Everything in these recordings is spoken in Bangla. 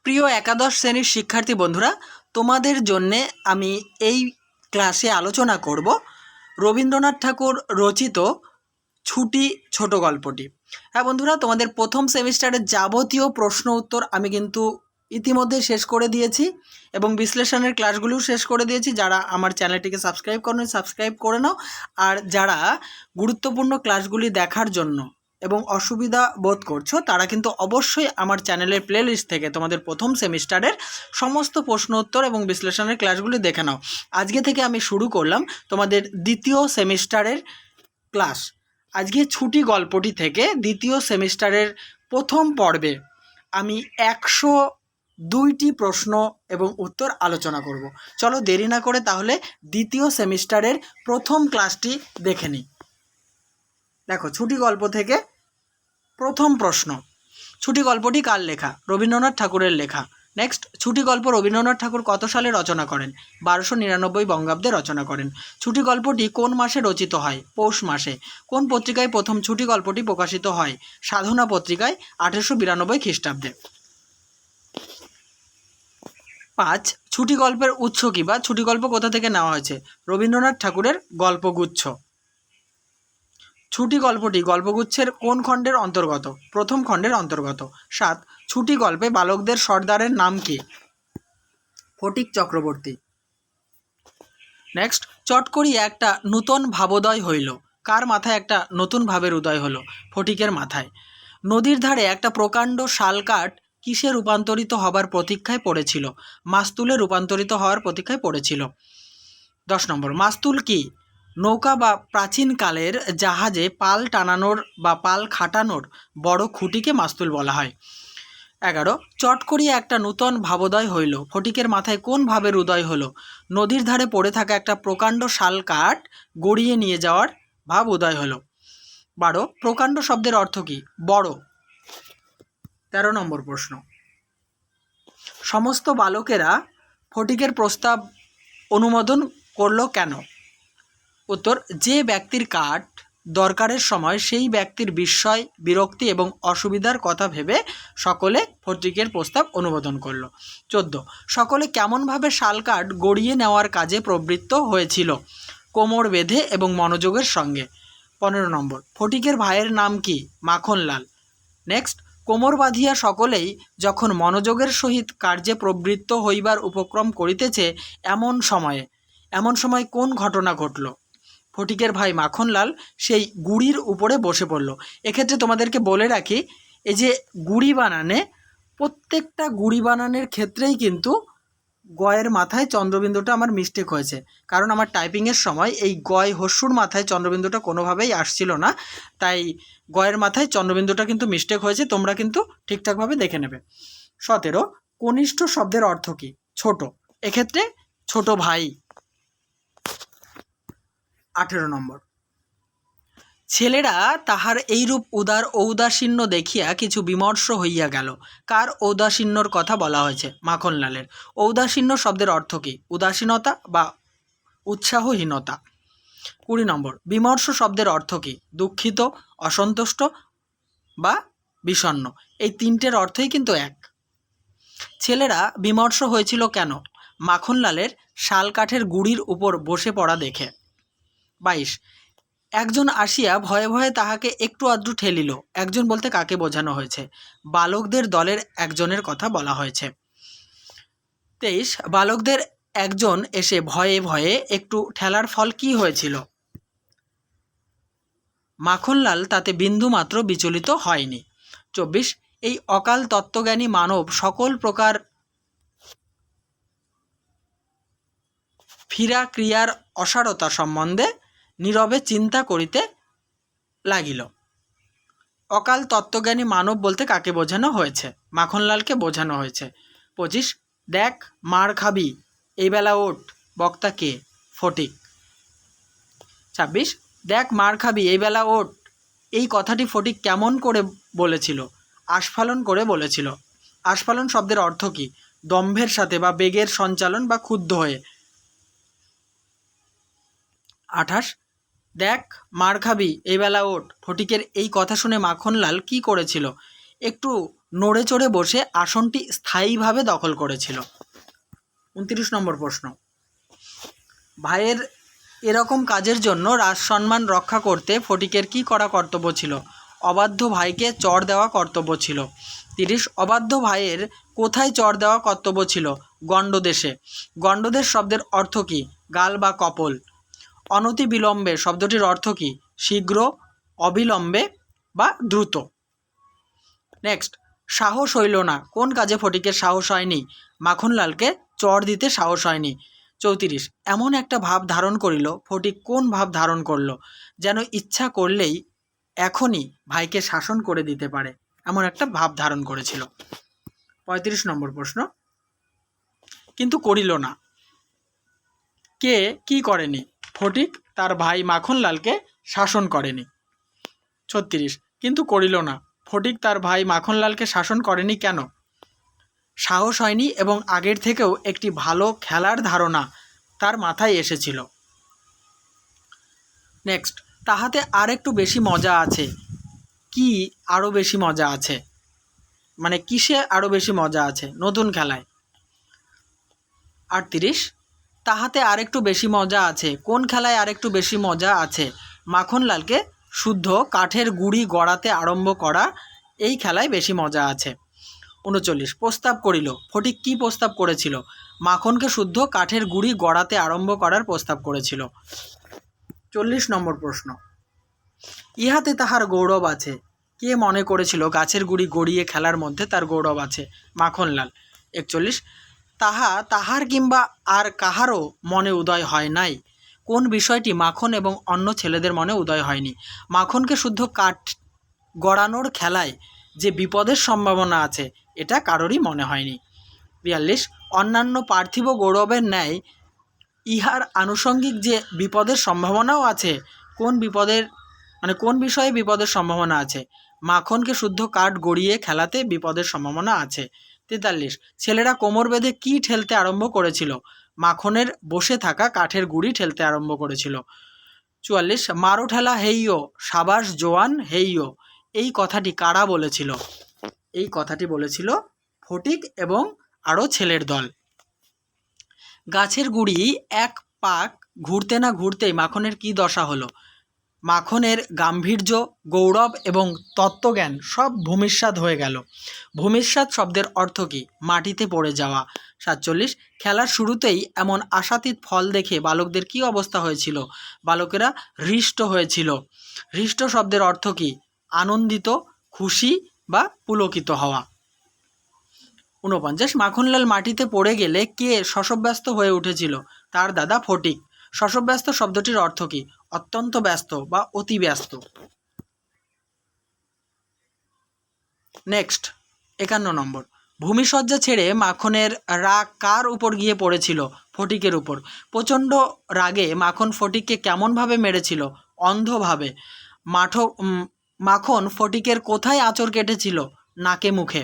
প্রিয় একাদশ শ্রেণীর শিক্ষার্থী বন্ধুরা, তোমাদের জন্যে আমি এই ক্লাসে আলোচনা করব রবীন্দ্রনাথ ঠাকুর রচিত ছুটি ছোট গল্পটি। হ্যাঁ বন্ধুরা, তোমাদের প্রথম সেমিস্টারের যাবতীয় প্রশ্ন উত্তর আমি কিন্তু ইতিমধ্যে শেষ করে দিয়েছি এবং বিশ্লেষণের ক্লাসগুলোও শেষ করে দিয়েছি। যারা আমার চ্যানেলটিকে সাবস্ক্রাইব করো সাবস্ক্রাইব করে নাও, আর যারা গুরুত্বপূর্ণ ক্লাসগুলি দেখার জন্য এবং অসুবিধা বোধ করছো তারা কিন্তু অবশ্যই আমার চ্যানেলের প্লেলিস্ট থেকে তোমাদের প্রথম সেমিস্টারের সমস্ত প্রশ্ন উত্তর এবং বিশ্লেষণের ক্লাসগুলি দেখে নাও। আজকে থেকে আমি শুরু করলাম তোমাদের দ্বিতীয় সেমিস্টারের ক্লাস। আজকে ছুটি গল্পটি থেকে দ্বিতীয় সেমিস্টারের প্রথম পর্বে আমি 102টি প্রশ্ন এবং উত্তর আলোচনা করব। চলো দেরি না করে তাহলে দ্বিতীয় সেমিস্টারের প্রথম ক্লাসটি দেখে নিই। দেখো, ছুটি গল্প থেকে প্রথম প্রশ্ন, ছুটি গল্পটি কার লেখা? রবীন্দ্রনাথ ঠাকুরের লেখা। নেক্সট, ছুটি গল্প রবীন্দ্রনাথ ঠাকুর কত সালে রচনা করেন? 1299 বঙ্গাব্দে রচনা করেন। ছুটি গল্পটি কোন মাসে রচিত হয়? পৌষ মাসে। কোন পত্রিকায় প্রথম ছুটি গল্পটি প্রকাশিত হয়? সাধনা পত্রিকায় 1892 খ্রিস্টাব্দে। 5, ছুটি গল্পের উৎস কী বা ছুটি গল্প কোথা থেকে নেওয়া হয়েছে? রবীন্দ্রনাথ ঠাকুরের গল্পগুচ্ছ। ছুটি গল্পটি গল্পগুচ্ছের কোন খণ্ডের অন্তর্গত? প্রথম খণ্ডের অন্তর্গত। 7, ছুটি গল্পে বালকদের সর্দারের নাম কি? ফটিক চক্রবর্তী। নেক্সট, চট করিয়া একটা নূতন ভাবোদয় হইল। কার মাথায় একটা নতুন ভাবের উদয় হলো? ফটিকের মাথায়। নদীর ধারে একটা প্রকাণ্ড শালকাঠ কিসে রূপান্তরিত হবার প্রতীক্ষায় পড়েছিল? মাস্তুলে রূপান্তরিত হওয়ার প্রতীক্ষায় পড়েছিল। 10 নম্বর, মাস্তুল কি? নৌকা বা প্রাচীনকালের জাহাজে পাল টানানোর বা পাল খাটানোর বড় খুঁটিকে মাস্তুল বলা হয়। 11, চট করিয়া একটা নূতন ভাবোদয় হইল। ফটিকের মাথায় কোন ভাবের উদয় হলো? নদীর ধারে পড়ে থাকা একটা প্রকাণ্ড শাল কাঠ গড়িয়ে নিয়ে যাওয়ার ভাব উদয় হলো। 12, প্রকাণ্ড শব্দের অর্থ কী? বড়। 13 নম্বর প্রশ্ন, সমস্ত বালকেরা ফটিকের প্রস্তাব অনুমোদন করল কেন? উত্তর, যে ব্যক্তির কাঠ দরকারের সময় সেই ব্যক্তির বিস্ময়, বিরক্তি এবং অসুবিধার কথা ভেবে সকলে ফটিকের প্রস্তাব অনুমোদন করল। 14, সকলে কেমনভাবে শালকাঠ গড়িয়ে নেওয়ার কাজে প্রবৃত্ত হয়েছিল? কোমর বেঁধে এবং মনোযোগের সঙ্গে। 15 নম্বর, ফটিকের ভাইয়ের নাম কি? মাখনলাল। নেক্সট, কোমর বাঁধিয়া সকলেই যখন মনোযোগের সহিত কার্যে প্রবৃত্ত হইবার উপক্রম করিতেছে এমন সময় কোন ঘটনা ঘটল? ফটিকের ভাই মাখনলাল সেই গুড়ির উপরে বসে পড়ল। এক্ষেত্রে তোমাদেরকে বলে রাখি, এই যে গুড়ি বানানে, প্রত্যেকটা গুড়ি বানানের ক্ষেত্রেই কিন্তু গয়ের মাথায় চন্দ্রবিন্দুটা আমার মিস্টেক হয়েছে, কারণ আমার টাইপিংয়ের সময় এই গয় হস্যুর মাথায় চন্দ্রবিন্দুটা কোনোভাবেই আসছিল না, তাই গয়ের মাথায় চন্দ্রবিন্দুটা কিন্তু মিস্টেক হয়েছে, তোমরা কিন্তু ঠিকঠাকভাবে দেখে নেবে। 17, কনিষ্ঠ শব্দের অর্থ কী? ছোট। এক্ষেত্রে ছোট ভাই। 18 নম্বর, ছেলেরা তাহার এইরূপ উদার ঔদাসীন্য দেখিয়া কিছু বিমর্ষ হইয়া গেল। কার ঔদাসীন্যর কথা বলা হয়েছে? মাখনলালের। ঔদাসীন্য শব্দের অর্থ কী? উদাসীনতা বা উৎসাহহীনতা। 20 নম্বর, বিমর্ষ শব্দের অর্থ কী? দুঃখিত, অসন্তুষ্ট বা বিষণ্ণ। এই তিনটের অর্থই কিন্তু এক। ছেলেরা বিমর্ষ হয়েছিল কেন? মাখনলালের শালকাঠের গুড়ির উপর বসে পড়া দেখে। 22, একজন আসিয়া ভয়ে ভয়ে তাহাকে একটু আধটু ঠেলিল। একজন বলতে কাকে বোঝানো হয়েছে? বালকদের দলের একজনের কথা বলা হয়েছে। 23, বালকদের একজন এসে ভয়ে ভয়ে একটু ঠেলার ফল কি হয়েছিল? মাখনলাল তাতে বিন্দুমাত্র বিচলিত হয়নি। 24, এই অকাল তত্ত্বজ্ঞানী মানব সকল প্রকার ফিরা ক্রিয়ার অসারতা সম্বন্ধে নীরবে চিন্তা করিতে লাগিল। অকাল তত্ত্বজ্ঞানী মানব বলতে কাকে বোঝানো হয়েছে? মাখনলালকে বোঝানো হয়েছে। 25, দেখ মার খাবি, এই বেলা ওঠ, বক্তা কে? ফটিক। 26, দেখ মার খাবি, এই বেলা ওঠ, এই কথাটি ফটিক কেমন করে বলেছিল? আস্ফালন করে বলেছিল। আস্ফালন শব্দের অর্থ কী? দম্ভের সাথে বা বেগের সঞ্চালন বা ক্ষুব্ধ হয়ে। 28, দেখ মার খাবি, এই বেলা ওঠ, ফটিকের এই কথা শুনে মাখনলাল কি করেছিল? একটু নড়ে চড়ে বসে আসনটি স্থায়ীভাবে দখল করেছিল। 29 নম্বর প্রশ্ন, ভাইয়ের এরকম কাজের জন্য রাজসম্মান রক্ষা করতে ফটিকের কি করা কর্তব্য ছিল? অবাধ্য ভাইকে চড় দেওয়া কর্তব্য ছিল। 30, অবাধ্য ভাইয়ের কোথায় চড় দেওয়া কর্তব্য ছিল? গণ্ডদেশে। গণ্ডদেশ শব্দের অর্থ কী? গাল বা কপল। অনতি বিলম্বে শব্দটির অর্থ কী? শীঘ্র, অবিলম্বে বা দ্রুত। নেক্সট, সাহস হইল না, কোন কাজে ফটিকের সাহস হয়নি? মাখনলালকে চড় দিতে সাহস হয়নি। 34, এমন একটা ভাব ধারণ করিল, ফটিক কোন ভাব ধারণ করল? যেন ইচ্ছা করলেই এখনই ভাইকে শাসন করে দিতে পারে, এমন একটা ভাব ধারণ করেছিল। 35 নম্বর প্রশ্ন, কিন্তু করিল না, কে কি করেনি? ফটিক তার ভাই মাখনলালকে শাসন করেনি। 36, কিন্তু করিল না, ফটিক তার ভাই মাখনলালকে শাসন করেনি কেন? সাহস হয়নি এবং আগের থেকেও একটি ভালো খেলার ধারণা তার মাথায় এসেছিল। নেক্সট, তাহাতে আর একটু বেশি মজা আছে, কি আরও বেশি মজা আছে? মানে কিসে আরও বেশি মজা আছে? নতুন খেলায়। 38, তাহাতে আর একটু বেশি মজা আছে, কোন খেলায় আর একটু বেশি মজা আছে? মাখনলালকে শুদ্ধ কাঠের গুঁড়ি গড়াতে আরম্ভ করা, এই খেলায় বেশি মজা আছে। 39, প্রস্তাব করিল, ফটিক কি প্রস্তাব করেছিল? মাখনকে শুদ্ধ কাঠের গুঁড়ি গড়াতে আরম্ভ করার প্রস্তাব করেছিল। 40 নম্বর প্রশ্ন, ইহাতে তাহার গৌরব আছে, কে মনে করেছিল গাছের গুঁড়ি গড়িয়ে খেলার মধ্যে তার গৌরব আছে? মাখনলাল। 41, তাহার কিংবা আর কাহারও মনে উদয় হয় নাই, কোন বিষয়টি মাখন এবং অন্য ছেলেদের মনে উদয় হয়নি? মাখনকে শুদ্ধ কাঠ গড়ানোর খেলায় যে বিপদের সম্ভাবনা আছে, এটা কারোরই মনে হয়নি। 42, অন্যান্য পার্থিব গৌরবের ন্যায় ইহার আনুষঙ্গিক যে বিপদের সম্ভাবনাও আছে, কোন বিষয়ে বিপদের সম্ভাবনা আছে? মাখনকে শুদ্ধ কাঠ গড়িয়ে খেলাতে বিপদের সম্ভাবনা আছে। 43, ছেলেরা কোমর বেঁধে কি ঠেলতে আরম্ভ করেছিল? মাখনের বসে থাকা কাঠের গুঁড়ি ঠেলতে আরম্ভ করেছিল। 44, মারো ঠেলা হেইয়ো, সাবাস জোয়ান হেইয়ো, এই কথাটি কারা বলেছিল? এই কথাটি বলেছিল ফটিক এবং আরও ছেলের দল। গাছের গুঁড়ি এক পাক ঘুরতে না ঘুরতেই মাখনের কি দশা হলো? মাখনের গাম্ভীর্য, গৌরব এবং তত্ত্বজ্ঞান সব ভূমিসাৎ হয়ে গেল। ভূমিসাৎ শব্দের অর্থ কী? মাটিতে পড়ে যাওয়া। 47, খেলার শুরুতেই এমন আশাতীত ফল দেখে বালকদের কি অবস্থা হয়েছিল? বালকেরা হৃষ্ট হয়েছিল। হৃষ্ট শব্দের অর্থ কী? আনন্দিত, খুশি বা পুলকিত হওয়া। 49, মাখনলাল মাটিতে পড়ে গেলে কে শশব্যস্ত হয়ে উঠেছিল? তার দাদা ফটিক। শশব্যস্ত শব্দটির অর্থ কী? অত্যন্ত ব্যস্ত বা অতি ব্যস্ত। নেক্সট, 51 নম্বর, ভূমিসজ্জা ছেড়ে মাখনের রাগ কার উপর গিয়ে পড়েছিল? ফটিকের উপর। প্রচণ্ড রাগে মাখন ফটিককে কেমনভাবে মেরেছিল? অন্ধভাবে। মাখন ফটিকের কোথায় আঁচড় কেটেছিল? নাকে মুখে।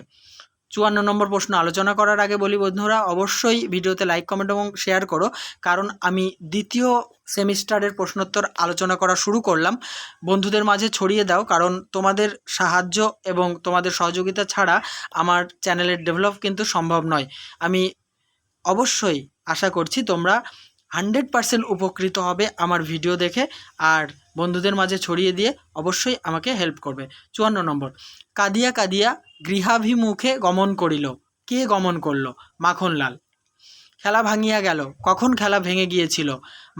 54 নম্বর প্রশ্ন আলোচনা করার আগে বলি বন্ধুরা, অবশ্যই ভিডিওতে লাইক, কমেন্ট এবং শেয়ার করো, কারণ আমি দ্বিতীয় সেমিস্টারের প্রশ্নোত্তর আলোচনা করা শুরু করলাম। বন্ধুদের মাঝে ছড়িয়ে দাও, কারণ তোমাদের সাহায্য এবং তোমাদের সহযোগিতা ছাড়া আমার চ্যানেলের ডেভেলপ কিন্তু সম্ভব নয়। আমি অবশ্যই আশা করছি তোমরা 100% উপকৃত হবে আমার ভিডিও দেখে, আর বন্ধুদের মাঝে ছড়িয়ে দিয়ে অবশ্যই আমাকে হেল্প করবে। 54 নম্বর, কাঁদিয়া কাঁদিয়া গৃহাভিমুখে গমন করিল, কে গমন করল? মাখনলাল। খেলা ভাঙিয়া গেল, কখন খেলা ভেঙে গিয়েছিল?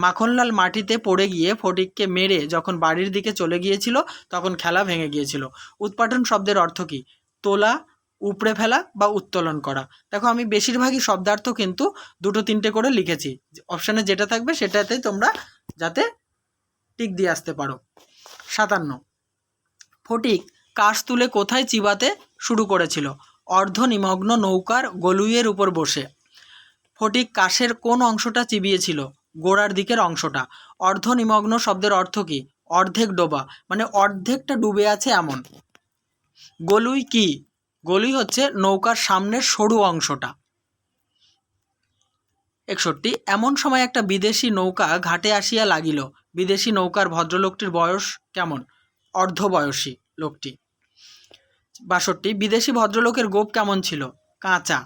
মাখনলাল মাটিতে পড়ে গিয়ে ফটিককে মেরে যখন বাড়ির দিকে চলে গিয়েছিল তখন খেলা ভেঙে গিয়েছিল। উৎপাটন শব্দের অর্থ কী? তোলা, উপড়ে ফেলা বা উত্তোলন করা। দেখো, আমি বেশিরভাগই শব্দার্থ কিন্তু 2-3টে করে লিখেছি, অপশানে যেটা থাকবে সেটাতে তোমরা যাতে টিক দিয়ে আসতে পারো। 57, ফটিক কাশ তুলে কোথায় চিবাতে শুরু করেছিল? অর্ধনিমগ্ন নৌকার গলুইয়ের উপর বসে। ফটিক কাশের কোন অংশটা চিবিয়েছিল? গোড়ার দিকের অংশটা। অর্ধনিমগ্ন শব্দের অর্থ কী? অর্ধেক ডোবা, মানে অর্ধেকটা ডুবে আছে এমন। গলুই কি? গলুই হচ্ছে নৌকার সামনের সরু অংশটা। 61, এমন সময় একটা বিদেশি নৌকা ঘাটে আসিয়া লাগিল, বিদেশি নৌকার ভদ্রলোকটির বয়স কেমন? অর্ধবয়সী লোকটি। 62 বিদেশি ভদ্রলোকের গোঁফ কেমন ছিল? কাঁচা।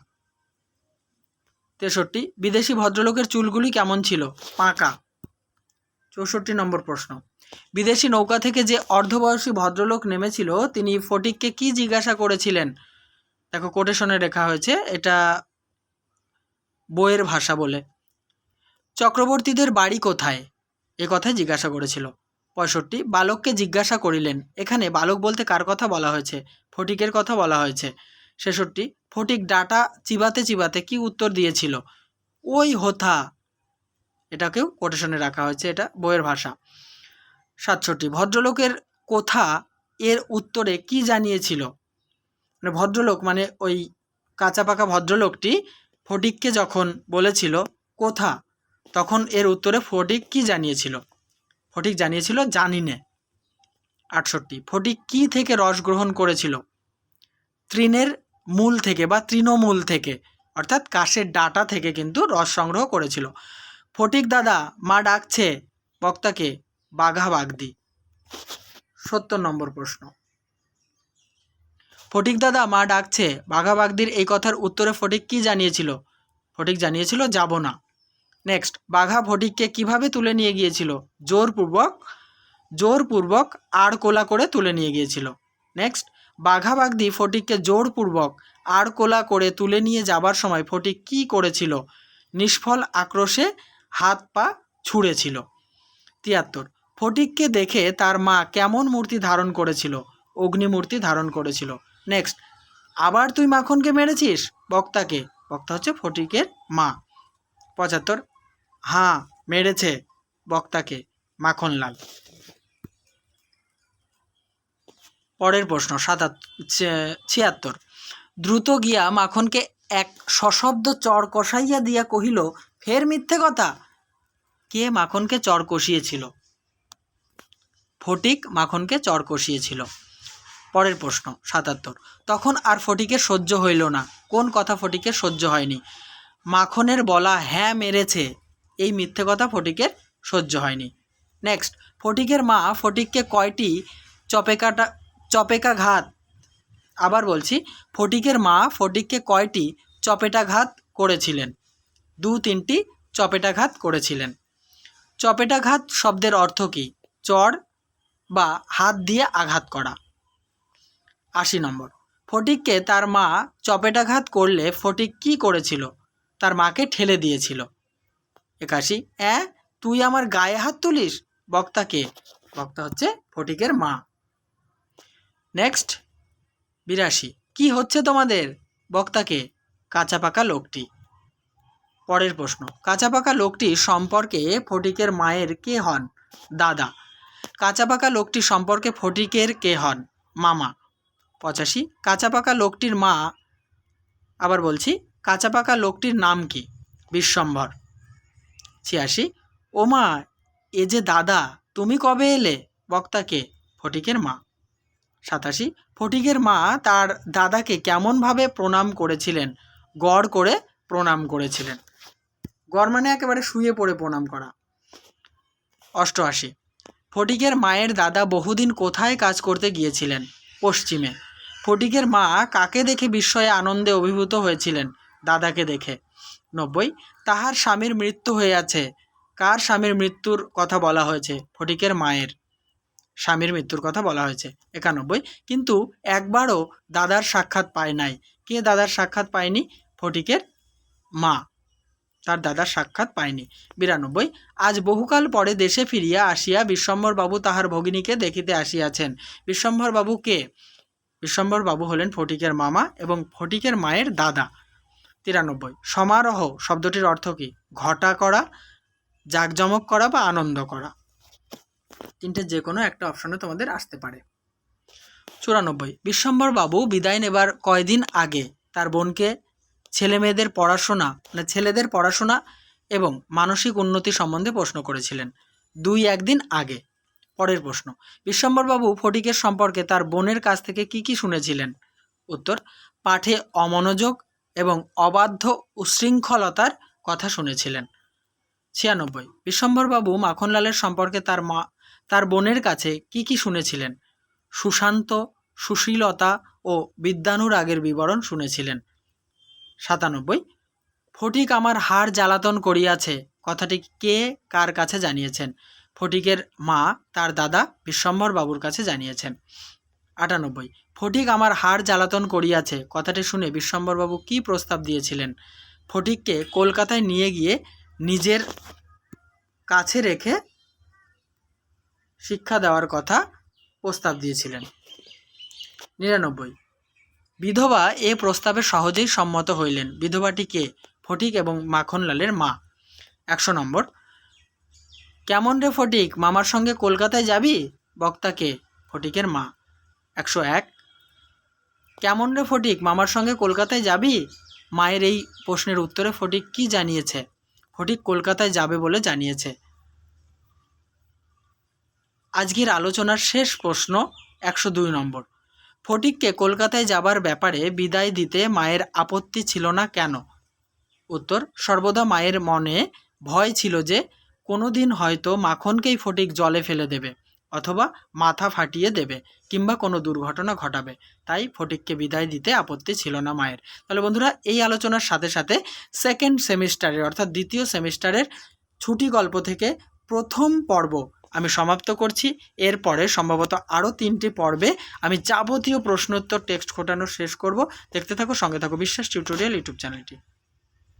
63 বিদেশি ভদ্রলোকের চুলগুলি কেমন ছিল? পাকা। 64 নম্বর প্রশ্ন, বিদেশি নৌকা থেকে যে অর্ধবয়সী ভদ্রলোক নেমেছিল তিনি ফটিককে কি জিজ্ঞাসা করেছিলেন? দেখো কোটেশনে লেখা হয়েছে, এটা বইয়ের ভাষা বলে। চক্রবর্তীদের বাড়ি কোথায়? এ কথায় জিজ্ঞাসা করেছিল। 65 বালককে জিজ্ঞাসা করিলেন। এখানে বালক বলতে কার কথা বলা হয়েছে? ফটিকের কথা বলা হয়েছে। 66 ফটিক ডাটা চিবাতে চিবাতে কি উত্তর দিয়েছিল? ওই হোথা। এটাকেও কোটেশনে রাখা হয়েছে, এটা বইয়ের ভাষা। 67 ভদ্রলোকের কোথা এর উত্তরে কি জানিয়েছিল? মানে ভদ্রলোক মানে ওই কাঁচা পাকা ভদ্রলোকটি ফটিককে যখন বলেছিল কোথা, তখন এর উত্তরে ফটিক কি জানিয়েছিল? ফটিক জানিয়েছিল জানি নে। 68 ফটিক কি থেকে রস গ্রহণ করেছিল? তৃণের মূল থেকে বা তৃণমূল থেকে, অর্থাৎ কাশের ডাটা থেকে কিন্তু রস সংগ্রহ করেছিল। ফটিক দাদা মা ডাকছে বক্তাকে বাঘা বাগদি। 70 নম্বর প্রশ্ন, ফটিক দাদা মা ডাকছে বাঘা বাগদির এই কথার উত্তরে ফটিক কি জানিয়েছিল? ফটিক জানিয়েছিল যাব না। নেক্সট, বাঘা ফটিককে কিভাবে তুলে নিয়ে গিয়েছিল? জোরপূর্বক আড়কোলা করে তুলে নিয়ে গিয়েছিল। নেক্সট, বাঘা বাগদি ফটিককে জোরপূর্বক আড়কোলা করে তুলে নিয়ে যাবার সময় ফটিক কি করেছিল? নিষ্ফল আক্রোশে হাত পা ছুঁড়েছিল। 73 ফটিককে দেখে তার মা কেমন মূর্তি ধারণ করেছিল? অগ্নিমূর্তি ধারণ করেছিল। নেক্সট, আবার তুই মাখনকে মেরেছিস বক্তাকে? বক্তা হচ্ছে ফটিকের মা। 75 হ্যাঁ মেরেছে বক্তাকে মাখনলাল। পরের প্রশ্ন 76 দ্রুত গিয়া মাখনকে এক সশব্দ চর কষাইয়া দিয়া কহিল ফের মিথ্যে কথা। কে মাখনকে চর কষিয়েছিল? ফটিক মাখনকে চর কষিয়েছিল। পরের প্রশ্ন 77 তখন আর ফটিকের সহ্য হইল না। কোন কথা ফটিকের সহ্য হয়নি? মাখনের বলা হ্যাঁ মেরেছে এই মিথ্যে কথা ফটিকের সহ্য হয়নি। নেক্সট, ফটিকের মা ফটিককে কয়টি চপেটাঘাত, আবার বলছি, ফটিকের মা ফটিককে কয়টি চপেটাঘাত করেছিলেন? 2-3টি চপেটাঘাত করেছিলেন। চপেটাঘাত শব্দের অর্থ কী? চর বা হাত দিয়ে আঘাত করা। 80 নম্বর, ফটিককে তার মা চপেটাঘাত করলে ফটিক কি করেছিল? তার মাকে ঠেলে দিয়েছিল। 81 তুই আমার গায়ে হাত তুলিস বক্তাকে? বক্তা হচ্ছে ফটিকের মা। নেক্সট 82 কি হচ্ছে তোমাদের বক্তাকে? কাঁচা পাকা লোকটি। পরের প্রশ্ন, কাঁচা পাকা লোকটি সম্পর্কে ফটিকের মায়ের কে হন? দাদা। কাঁচা পাকা লোকটি সম্পর্কে ফটিকের কে হন? মামা। 85 কাঁচা পাকা লোকটির মা, আবার বলছি, কাঁচা পাকা লোকটির নাম কি? বিশ্বম্ভর। 86 ও মা এ যে দাদা, তুমি কবে এলে বক্তাকে? ফটিকের মা। 87 ফটিকের মা তার দাদাকে কেমনভাবে প্রণাম করেছিলেন? গড় করে প্রণাম করেছিলেন। গড় মানে একেবারে শুয়ে পড়ে প্রণাম করা। 88 ফটিকের মায়ের দাদা বহুদিন কোথায় কাজ করতে গিয়েছিলেন? পশ্চিমে। ফটিকের মা কাকে দেখে বিস্ময়ে আনন্দে অভিভূত হয়েছিলেন? দাদাকে দেখে। 90 তাহার স্বামীর মৃত্যু হইয়াছে। কার স্বামীর মৃত্যুর কথা বলা হয়েছে? ফটিকের মায়ের স্বামীর মৃত্যুর কথা বলা হয়েছে। 91 কিন্তু একবারও দাদার সাক্ষাৎ পায় নাই। কে দাদার সাক্ষাৎ পায়নি? ফটিকের মা তার দাদার সাক্ষাৎ পায়নি। 92 আজ বহুকাল পরে দেশে ফিরিয়া আসিয়া বিশ্বম্ভরবাবু তাহার ভগিনীকে দেখিতে আসিয়াছেন। বিশ্বম্ভরবাবু কে? বিশ্বম্ভরবাবু হলেন ফটিকের মামা এবং ফটিকের মায়ের দাদা। 93 সমারোহ শব্দটির অর্থ কী? ঘটা করা, জাঁকজমক করা বা আনন্দ করা। তিনটে যে কোনো একটা অপশনে তোমাদের আসতে পারে। 94 বিশ্বম্ভরবাবু বিদায় নেবার কয়দিন আগে তার বোনকে ছেলেদের পড়াশোনা এবং মানসিক উন্নতি সম্বন্ধে প্রশ্ন করেছিলেন। 2-1 দিন আগে। পরের প্রশ্ন, বিশ্বম্ভরবাবু ফটিকের সম্পর্কে তার বোনের কাছ থেকে কি শুনেছিলেন? উত্তর, পাঠে অমনোযোগ এবং অবাধ্য উচ্ছৃঙ্খলতার কথা শুনেছিলেন। 96 বিশ্বম্ভরবাবু মাখনলালের সম্পর্কে তার বোনের কাছে কি শুনেছিলেন? সুশান্ত, সুশীলতা ও বিদ্যানুরাগের বিবরণ শুনেছিলেন। 97, ফটিক আমার হাড় জ্বালাতন করিয়াছে কথাটি কে কার কাছে জানিয়েছেন? ফটিকের মা তার দাদা বিশ্বম্ভর বাবুর কাছে জানিয়েছেন। 98, ফটিক আমার হাড় জ্বালাতন করিয়াছে কথাটি শুনে বিশ্বম্ভরবাবু কী প্রস্তাব দিয়েছিলেন? ফটিককে কলকাতায় নিয়ে গিয়ে নিজের কাছে রেখে শিক্ষা দেওয়ার কথা প্রস্তাব দিয়েছিলেন। 99, বিধবা এ প্রস্তাবে সহজেই সম্মত হইলেন। বিধবাটি কে? ফটিক এবং মাখনলালের মা। 100 নম্বর, কেমন রে ফটিক, মামার সঙ্গে কলকাতায় যাবি? বক্তা কে? ফটিকের মা। 101, কেমন রে ফটিক, মামার সঙ্গে কলকাতায় যাবি? মায়ের এই প্রশ্নের উত্তরে ফটিক কি জানিয়েছে? ফটিক কলকাতায় যাবে বলে জানিয়েছে। আজকের আলোচনার শেষ প্রশ্ন 102 নম্বর, ফটিককে কলকাতায় যাবার ব্যাপারে বিদায় দিতে মায়ের আপত্তি ছিল না কেন? উত্তর, সর্বদা মায়ের মনে ভয় ছিল যে কোনো দিন হয়তো মাখনকেই ফটিক জলে ফেলে দেবে অথবা মাথা ফাটিয়ে দেবে কিংবা কোনো দুর্ঘটনা ঘটাবে, তাই ফটিককে বিদায় দিতে আপত্তি ছিল না মায়ের। তাহলে বন্ধুরা, এই আলোচনার সাথে সাথে সেকেন্ড সেমিস্টারের অর্থাৎ দ্বিতীয় সেমিস্টারের ছুটি গল্প থেকে প্রথম পর্ব আমি সমাপ্ত করছি। এরপরে সম্ভবত আরও 3টি পর্বে আমি যাবতীয় প্রশ্নোত্তর টেক্সট খোটানো শেষ করব। দেখতে থাকো, সঙ্গে থাকো বিশ্বাস টিউটোরিয়াল ইউটিউব চ্যানেলটি।